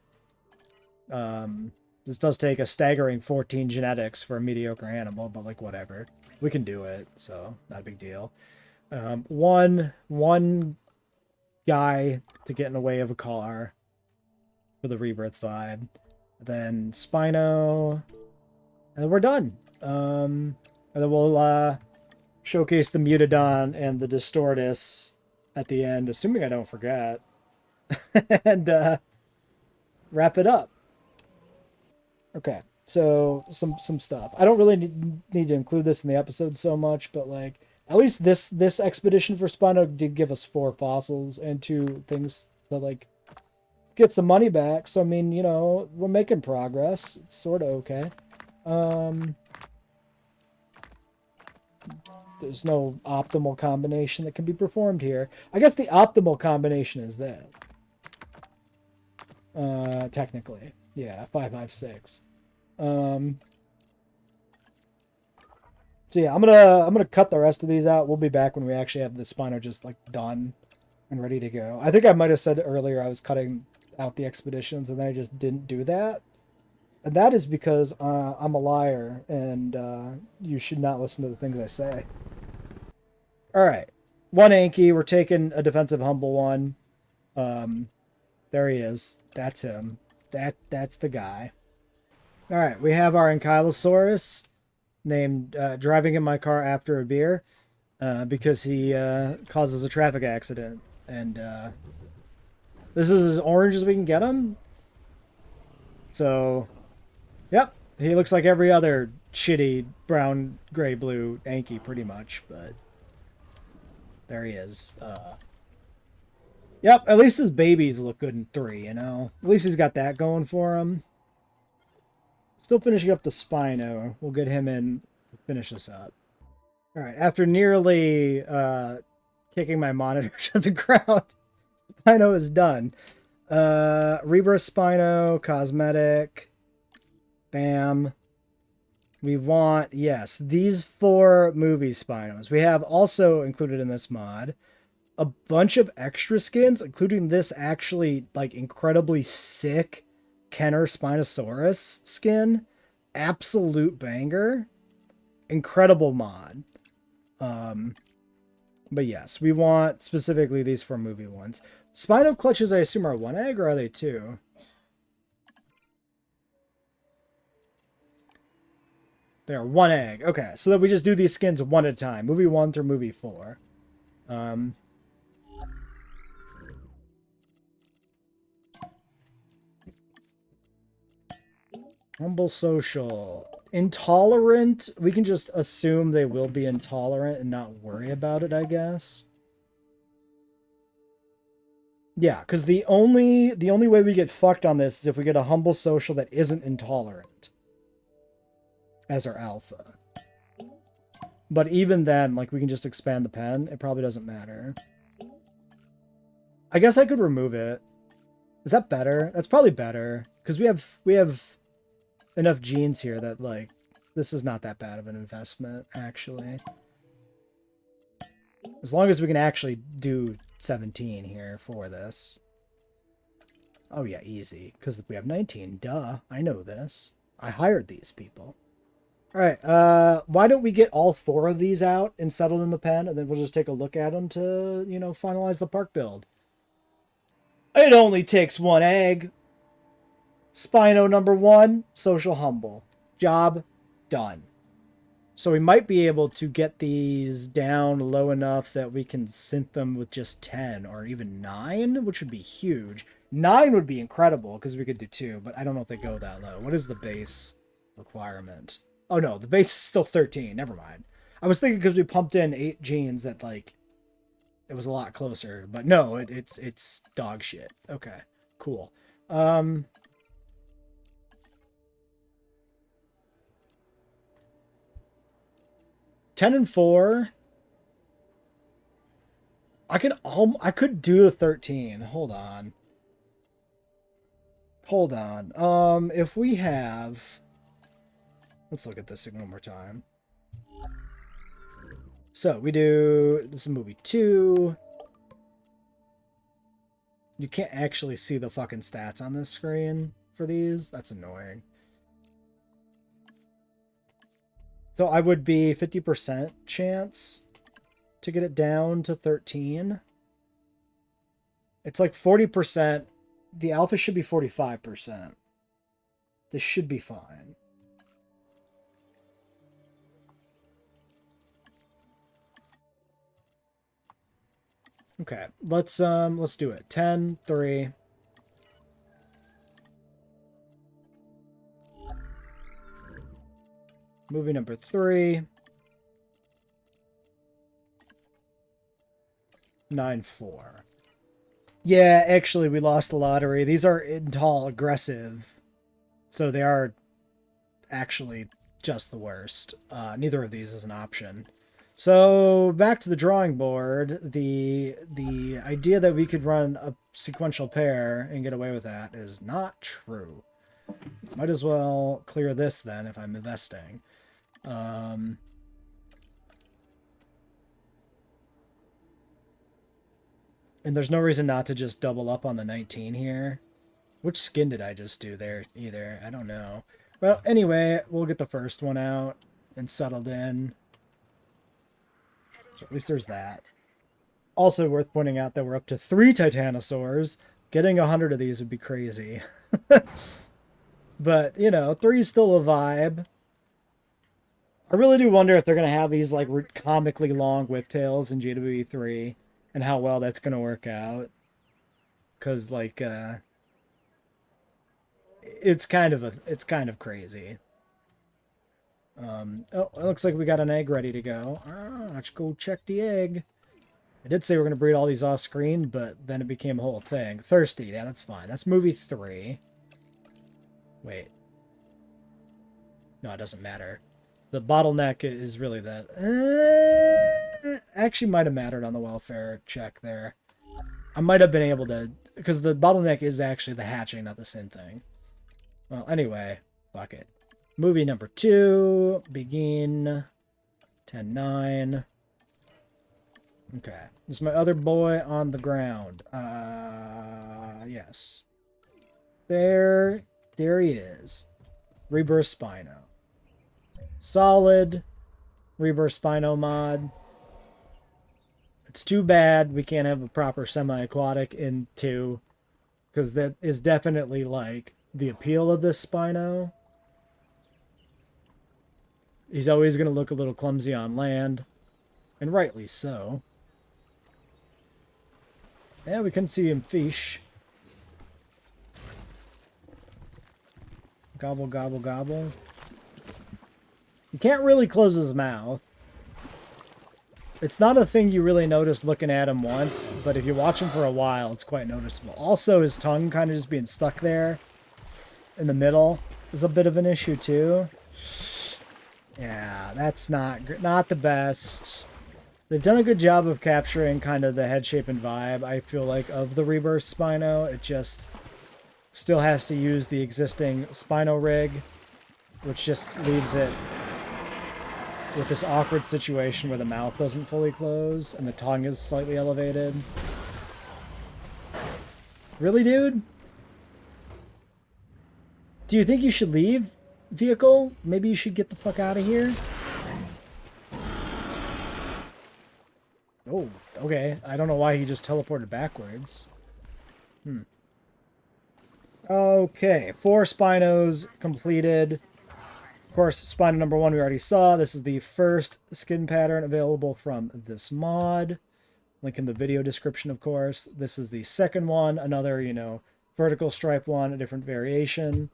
This does take a staggering 14 genetics for a mediocre animal, but like whatever. We can do it, so not a big deal. One guy to get in the way of a car for the Rebirth vibe. Then Spino, and then we're done. And then we'll showcase the Mutodon and the Distortus at the end, assuming I don't forget. And wrap it up. Okay, so some stuff. I don't really need to include this in the episode so much, but like at least this expedition for Spino did give us 4 fossils and 2 things that like get some money back. So I mean, you know, we're making progress. It's sort of okay. There's no optimal combination that can be performed here. I guess the optimal combination is that. Technically. Yeah, 556. So yeah, I'm gonna cut the rest of these out. We'll be back when we actually have the Spino just like done and ready to go. I think I might have said earlier I was cutting out the expeditions and then I just didn't do that. And that is because I'm a liar and you should not listen to the things I say. All right, 1 Anki. We're taking a defensive humble one. There he is. That's him. That's the guy. All right, we have our Ankylosaurus named driving in my car after a beer because he causes a traffic accident. And this is as orange as we can get him. So, yep, he looks like every other shitty brown, gray, blue Anki pretty much. But there he is. Yep, at least his babies look good in 3, you know? At least he's got that going for him. Still finishing up the Spino. We'll get him in to finish this up. Alright, after nearly kicking my monitor to the ground, Spino is done. Rebirth Spino, cosmetic. Bam. We want, yes, these 4 movie Spinos. We have also included in this mod a bunch of extra skins, including this actually like incredibly sick Kenner Spinosaurus skin. Absolute banger. Incredible mod. But yes, we want specifically these 4 movie ones. Spino clutches, I assume, are 1 egg, or are they 2? They're 1 egg. Okay, so that we just do these skins one at a time. Movie 1 through movie 4. Humble Social. Intolerant, we can just assume they will be intolerant and not worry about it, I guess. Yeah, because the only way we get fucked on this is if we get a humble social that isn't intolerant as our alpha. But even then, like, we can just expand the pen. It probably doesn't matter. I guess I could remove it. Is that better? That's probably better. Because we have enough genes here that, like, this is not that bad of an investment, actually. As long as we can actually do 17 here for this. Oh yeah, easy. Because we have 19. Duh. I know this. I hired these people. Alright, why don't we get all 4 of these out and settled in the pen, and then we'll just take a look at them to, you know, finalize the park build. It only takes 1 egg. Spino number 1, social humble. Job done. So we might be able to get these down low enough that we can synth them with just 10 or even 9, which would be huge. 9 would be incredible because we could do 2, but I don't know if they go that low. What is the base requirement? Oh no, the base is still 13. Never mind. I was thinking because we pumped in 8 genes that, like, it was a lot closer. But no, it's dog shit. Okay, cool. 10 and 4. I could do the 13. Hold on. If we have, let's look at this one more time. So we do, this is movie 2. You can't actually see the fucking stats on this screen for these. That's annoying. So I would be 50% chance to get it down to 13. It's like 40%. The alpha should be 45%. This should be fine. Okay, let's do it. 10, 3. Movie number 3. 9, 4. Yeah, actually, we lost the lottery. These are tall, aggressive. So they are actually just the worst. Neither of these is an option. So back to the drawing board. The idea that we could run a sequential pair and get away with that is not true. Might as well clear this then if I'm investing. And there's no reason not to just double up on the 19 here. Which skin did I just do there either? I don't know. Well, anyway, we'll get the first one out and settled in. So at least there's that. Also worth pointing out that we're up to 3 Titanosaurs. Getting 100 of these would be crazy. But, you know, 3 is still a vibe. I really do wonder if they're going to have these, like, comically long whiptails in JWE3 and how well that's going to work out. Because, like, it's kind of crazy. Oh, it looks like we got an egg ready to go. Let's go check the egg. I did say we're going to breed all these off screen, but then it became a whole thing. Thirsty, yeah, that's fine. That's movie 3. Wait. No, it doesn't matter. The bottleneck is really that. Actually might have mattered on the welfare check there. I might have been able to, because the bottleneck is actually the hatching, not the syn thing. Well, anyway, fuck it. Movie number 2, begin, 10-9. Okay, this is my other boy on the ground. Yes. There he is. Rebirth Spino. Solid Rebirth Spino mod. It's too bad we can't have a proper semi-aquatic in 2, because that is definitely, like, the appeal of this Spino. He's always going to look a little clumsy on land, and rightly so. Yeah, we couldn't see him fish. Gobble, gobble, gobble. You can't really close his mouth. It's not a thing you really notice looking at him once, but if you watch him for a while, it's quite noticeable. Also, his tongue kind of just being stuck there in the middle is a bit of an issue too. Yeah, that's not the best. They've done a good job of capturing kind of the head shape and vibe, I feel like, of the Rebirth Spino. It just still has to use the existing Spino rig, which just leaves it with this awkward situation where the mouth doesn't fully close and the tongue is slightly elevated. Really, dude? Do you think you should leave, vehicle? Maybe you should get the fuck out of here? Oh, okay. I don't know why he just teleported backwards. Okay, 4 Spinos completed. Of course, Spino number 1 we already saw. This is the first skin pattern available from this mod. Link in the video description, of course. This is the second one, another, you know, vertical stripe one, a different variation,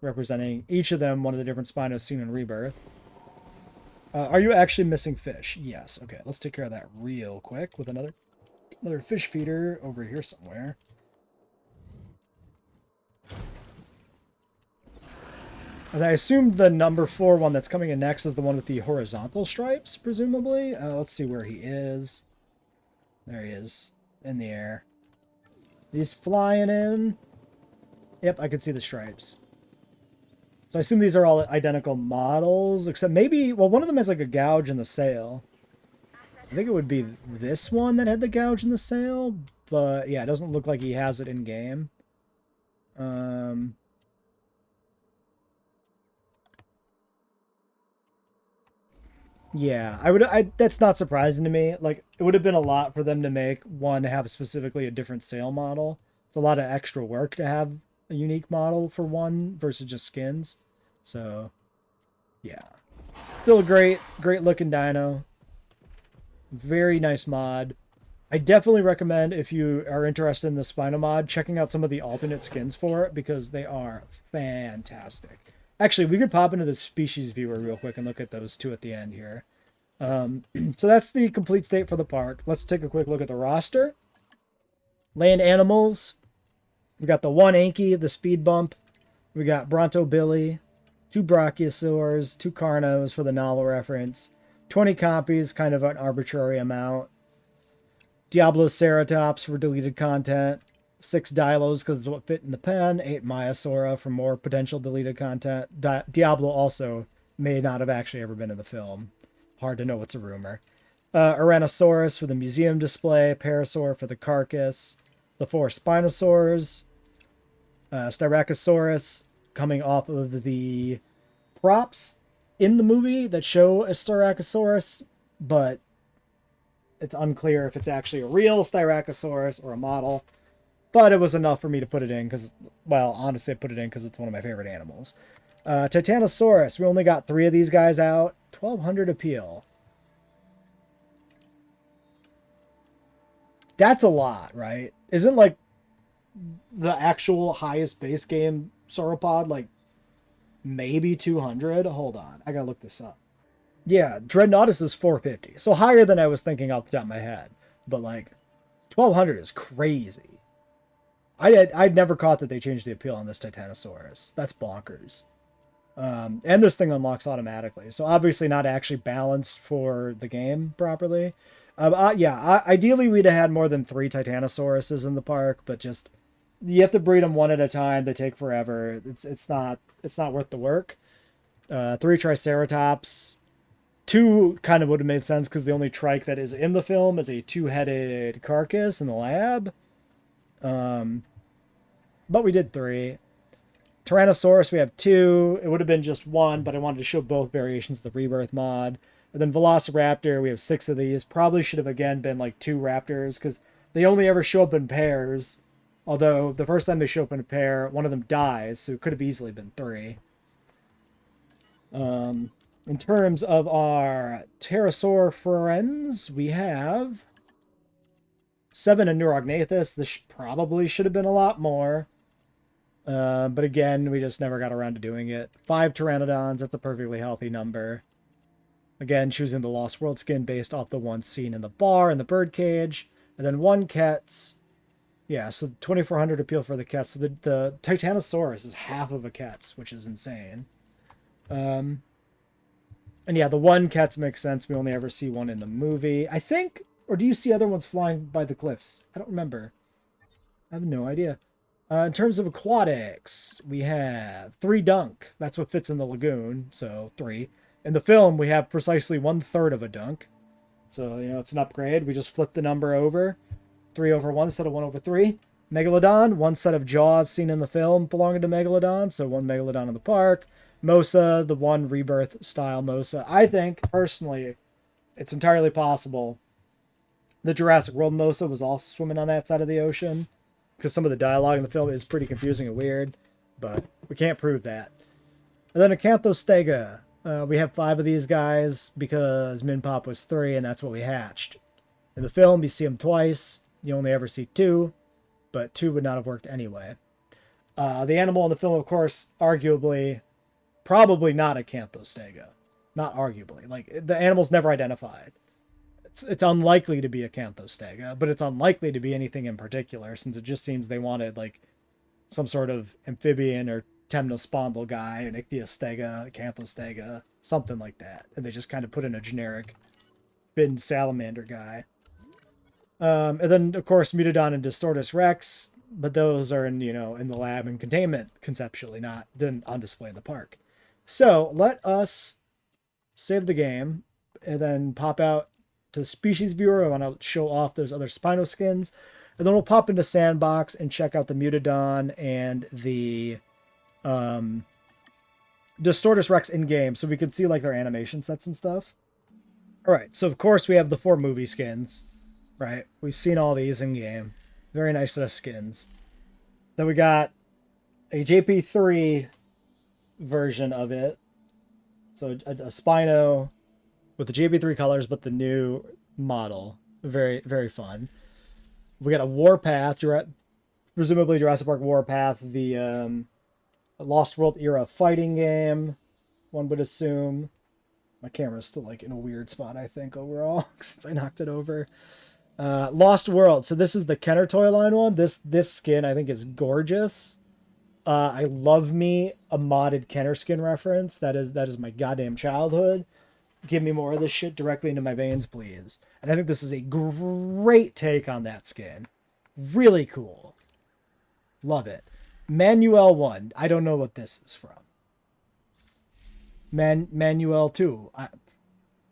representing each of them one of the different Spinos seen in Rebirth. Are you actually missing fish? Yes. Okay, let's take care of that real quick with another fish feeder over here somewhere. And I assume the number 4 one that's coming in next is the one with the horizontal stripes, presumably. Let's see where he is. There he is, in the air. He's flying in. Yep, I can see the stripes. So I assume these are all identical models, except maybe, well, one of them has like a gouge in the sail. I think it would be this one that had the gouge in the sail, but yeah, it doesn't look like he has it in game. Yeah, that's not surprising to me. Like, it would have been a lot for them to make one to have specifically a different sail model. It's a lot of extra work to have a unique model for one versus just skins. So, yeah. Still a great looking dino. Very nice mod. I definitely recommend, if you are interested in the Spino mod, checking out some of the alternate skins for it, because they are fantastic. Actually, we could pop into the species viewer real quick and look at those two at the end here. So that's the complete state for the park. Let's take a quick look at the roster. Land animals. We got the 1 Anki, the speed bump. We got Bronto Billy, 2 Brachiosaurs, 2 Carnos for the novel reference, 20 copies, kind of an arbitrary amount. Diabloceratops for deleted content, 6 Dilos because it's what fit in the pen, 8 Maiasaura for more potential deleted content. Diablo also may not have actually ever been in the film. Hard to know, what's a rumor. Aranosaurus for the museum display, Parasaur for the carcass, the 4 Spinosaurs, Styracosaurus coming off of the props in the movie that show a Styracosaurus, but it's unclear if it's actually a real Styracosaurus or a model. But it was enough for me to put it in because, well, honestly, I put it in because it's one of my favorite animals. Titanosaurus. We only got 3 of these guys out. 1,200 appeal. That's a lot, right? Isn't, like, the actual highest base game sauropod, like, maybe 200? Hold on. I gotta look this up. Yeah, Dreadnoughtus is 450. So higher than I was thinking off the top of my head. But, like, 1,200 is crazy. I'd never caught that they changed the appeal on this Titanosaurus. That's bonkers. And this thing unlocks automatically. So obviously not actually balanced for the game properly. Yeah, ideally we'd have had more than 3 Titanosauruses in the park, but just you have to breed them one at a time. They take forever. It's not worth the work. 3 Triceratops. 2 kind of would have made sense because the only trike that is in the film is a 2-headed carcass in the lab. But we did 3. Tyrannosaurus, we have 2. It would have been just 1, but I wanted to show both variations of the Rebirth mod. And then Velociraptor, we have 6 of these. Probably should have, again, been like 2 raptors, because they only ever show up in pairs. Although, the first time they show up in a pair, one of them dies, so it could have easily been 3. In terms of our pterosaur friends, we have 7 in Neurognathus. This probably should have been a lot more. But again, we just never got around to doing it. 5 Pteranodons, that's a perfectly healthy number. Again, choosing the Lost World skin based off the one seen in the bar and the birdcage. And then 1 Kets. Yeah, so 2,400 appeal for the Kets. So the Titanosaurus is half of a Kets, which is insane. And yeah, the 1 Kets makes sense. We only ever see one in the movie. I think, or do you see other ones flying by the cliffs? I don't remember. I have no idea. In terms of aquatics, we have 3 dunk. That's what fits in the lagoon, so 3. In the film, we have precisely 1/3 of a dunk. So, it's an upgrade. We just flip the number over. 3 over 1 instead of 1 over 3. Megalodon, 1 set of jaws seen in the film belonging to Megalodon, so 1 Megalodon in the park. Mosa, the 1 Rebirth style Mosa. I think, personally, it's entirely possible the Jurassic World Mosa was also swimming on that side of the ocean, because some of the dialogue in the film is pretty confusing and weird, but we can't prove that. And then Acanthostega. We have 5 of these guys because Min Pop was 3, and that's what we hatched. In the film, you see them twice. You only ever see 2, but 2 would not have worked anyway. The animal in the film, of course, arguably, probably not Acanthostega. Not arguably. Like, the animal's never identified. It's unlikely to be Acanthostega, but it's unlikely to be anything in particular, since it just seems they wanted, like, some sort of amphibian or temnospondyle guy, an Ichthyostega, Acanthostega, something like that. And they just kind of put in a generic fin salamander guy. And then, of course, Mutodon and Distortus Rex, but those are in the lab and containment conceptually, not on display in the park. So let us save the game and then pop out to the species viewer. I want to show off those other Spino skins. And then we'll pop into Sandbox and check out the Mutodon and the Distortus Rex in-game, so we can see like their animation sets and stuff. All right, so of course we have the 4 movie skins, right? We've seen all these in-game. Very nice set of skins. Then we got a JP3 version of it. So a Spino with the JP3 colors, but the new model. Very, very fun. We got a Warpath, presumably Jurassic Park Warpath, the Lost World era fighting game, one would assume. My camera's still like in a weird spot, I think, overall, since I knocked it over. Lost World. So this is the Kenner toy line one. This skin I think is gorgeous. I love me a modded Kenner skin reference. That is my goddamn childhood. Give me more of this shit directly into my veins, please. And I think this is a great take on that skin. Really cool. Love it. Manuel 1. I don't know what this is from. Manuel 2.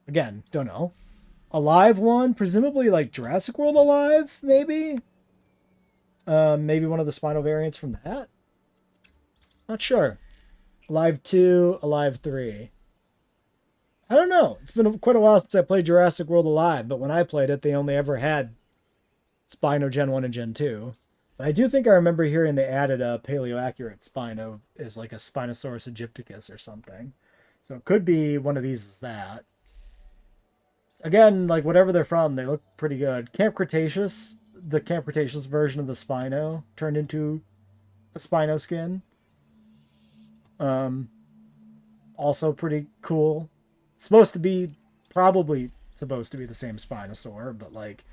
Again, don't know. Alive 1. Presumably like Jurassic World Alive, maybe? Maybe one of the Spino variants from that? Not sure. Alive 2. Alive 3. I don't know. It's been quite a while since I played Jurassic World Alive, but when I played it, they only ever had Spino Gen 1 and Gen 2. But I do think I remember hearing they added a paleo-accurate Spino as like a Spinosaurus aegypticus or something. So it could be one of these as that. Again, like whatever they're from, they look pretty good. Camp Cretaceous, the Camp Cretaceous version of the Spino, turned into a Spino skin. Also pretty cool. Probably supposed to be the same Spinosaur, but like,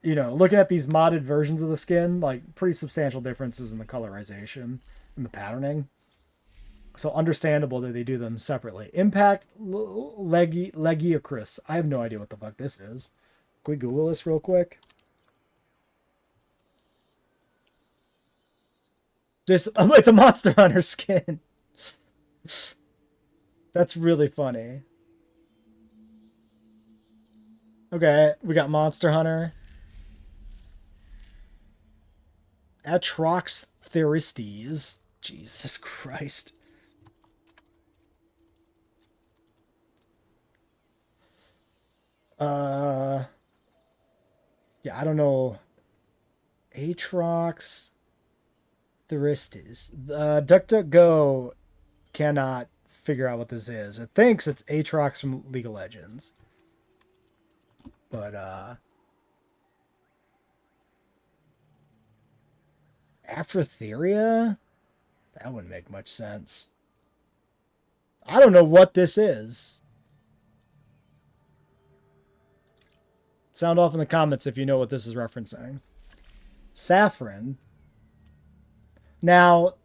looking at these modded versions of the skin, like pretty substantial differences in the colorization and the patterning. So understandable that they do them separately. Impact Legiocris. I have no idea what the fuck this is. Can we Google this real quick? It's a Monster Hunter skin. That's really funny. Okay, we got Monster Hunter. Atrox Theristes. Jesus Christ. Yeah, I don't know. Atrox Theristes. DuckDuckGo cannot figure out what this is. It thinks it's Atrox from League of Legends. But, Aphrotheria? That wouldn't make much sense. I don't know what this is. Sound off in the comments if you know what this is referencing. Saffron. Now,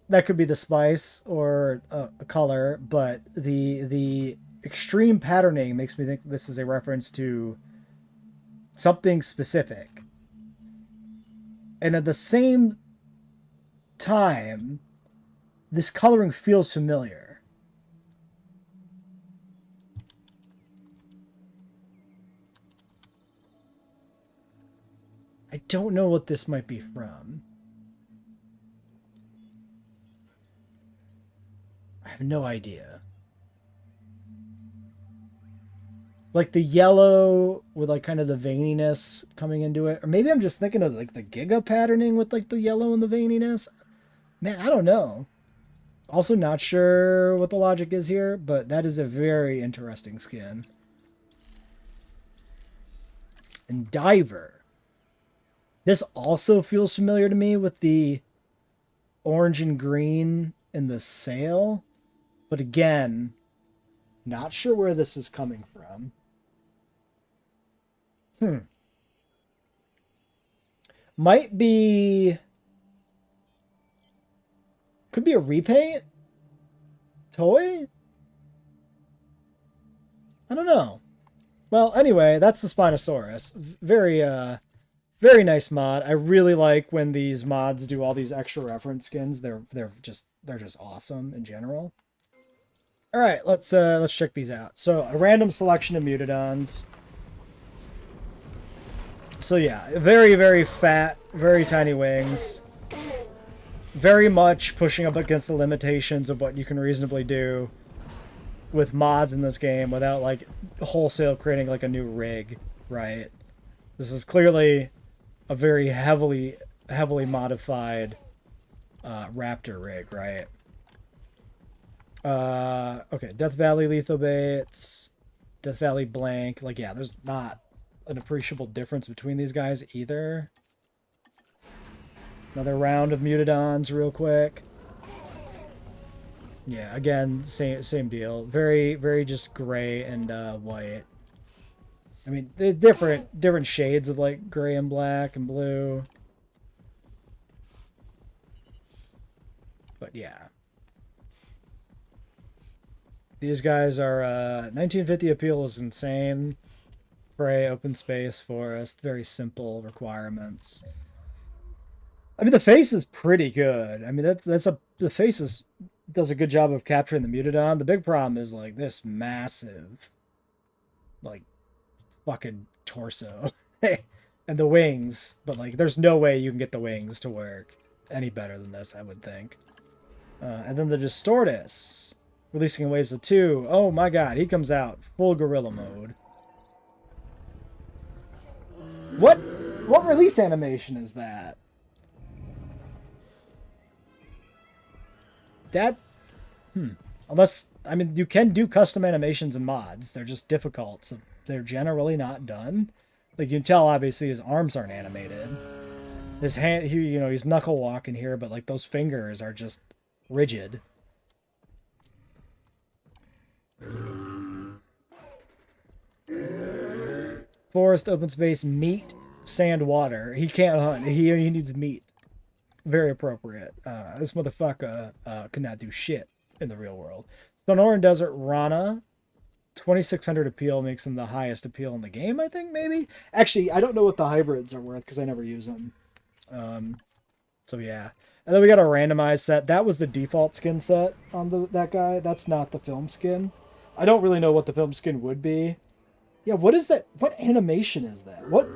that could be the spice or a color, but the extreme patterning makes me think this is a reference to something specific. And at the same time, this coloring feels familiar. I don't know what this might be from. I have no idea. Like the yellow with like kind of the veininess coming into it. Or maybe I'm just thinking of like the Giga patterning with like the yellow and the veininess. Man, I don't know. Also not sure what the logic is here, but that is a very interesting skin. And Diver. This also feels familiar to me with the orange and green in the sail. But again, not sure where this is coming from. Might be... Could be a repaint? Toy? I don't know. Well, anyway, that's the Spinosaurus. Very nice mod. I really like when these mods do all these extra reference skins. They're just awesome in general. All right, let's check these out. So a random selection of Mutodons. So yeah, very fat, very tiny wings. Very much pushing up against the limitations of what you can reasonably do with mods in this game without like wholesale creating like a new rig, right? This is clearly a very heavily modified raptor rig, right? Okay, Death Valley Lithobates, Death Valley Blank. Like, yeah, there's not an appreciable difference between these guys either. Another round of Mutodons real quick. Yeah, again, same deal. Very just gray and white. I mean, they're different shades of like gray and black and blue. But yeah. These guys are 1950 appeal is insane. Prey, open space, forest, very simple requirements. I mean, the face is pretty good. I mean, the face does a good job of capturing the Mutodon. The big problem is like this massive, like, fucking torso and the wings. But like, there's no way you can get the wings to work any better than this, I would think. And then the Distortus, releasing in waves of 2. Oh my god, he comes out full gorilla mode. What release animation is that? Unless, I mean, you can do custom animations and mods. They're just difficult, so they're generally not done. Like, you can tell, obviously, his arms aren't animated. His hand, he's knuckle walking here, but, like, those fingers are just rigid. Forest, open space, meat, sand, water. He can't hunt. He needs meat. Very appropriate. This motherfucker cannot do shit in the real world. Sonoran Desert Rana. 2600 appeal makes him the highest appeal in the game, I think, maybe? Actually, I don't know what the hybrids are worth because I never use them. So, yeah. And then we got a randomized set. That was the default skin set on that guy. That's not the film skin. I don't really know what the film skin would be. Yeah, what is that? What animation is that? What,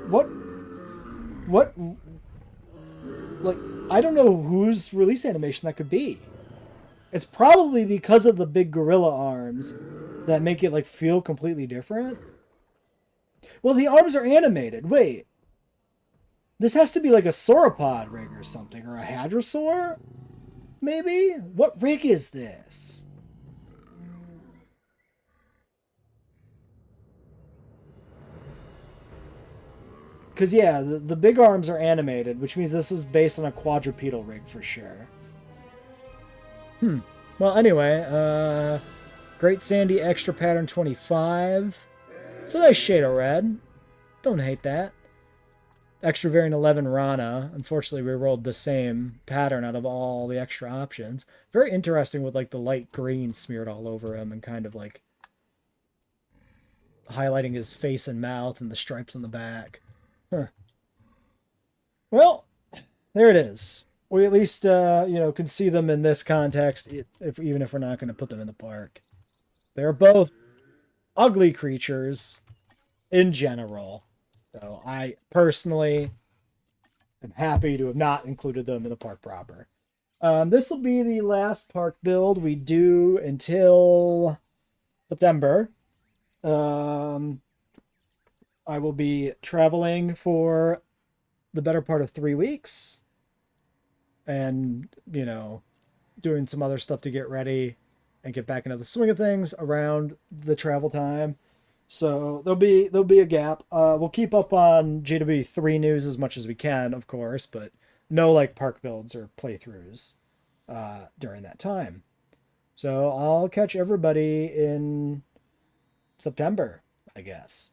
like, I don't know whose release animation that could be. It's probably because of the big gorilla arms that make it, like, feel completely different. Well, the arms are animated. Wait. This has to be like a sauropod rig or something, or a hadrosaur? Maybe? What rig is this? Because, yeah, the big arms are animated, which means this is based on a quadrupedal rig for sure. Well, anyway, Great Sandy Extra Pattern 25. It's a nice shade of red. Don't hate that. Extra Variant 11 Rana. Unfortunately, we rolled the same pattern out of all the extra options. Very interesting with like the light green smeared all over him and kind of like highlighting his face and mouth and the stripes on the back. Huh. Well, there it is. We at least can see them in this context, even if we're not going to put them in the park. They're both ugly creatures in general. So I personally am happy to have not included them in the park proper. This will be the last park build we do until September. I will be traveling for the better part of 3 weeks and, doing some other stuff to get ready and get back into the swing of things around the travel time. So there'll be a gap. We'll keep up on JWE3 news as much as we can, of course, but no like park builds or playthroughs during that time. So I'll catch everybody in September, I guess.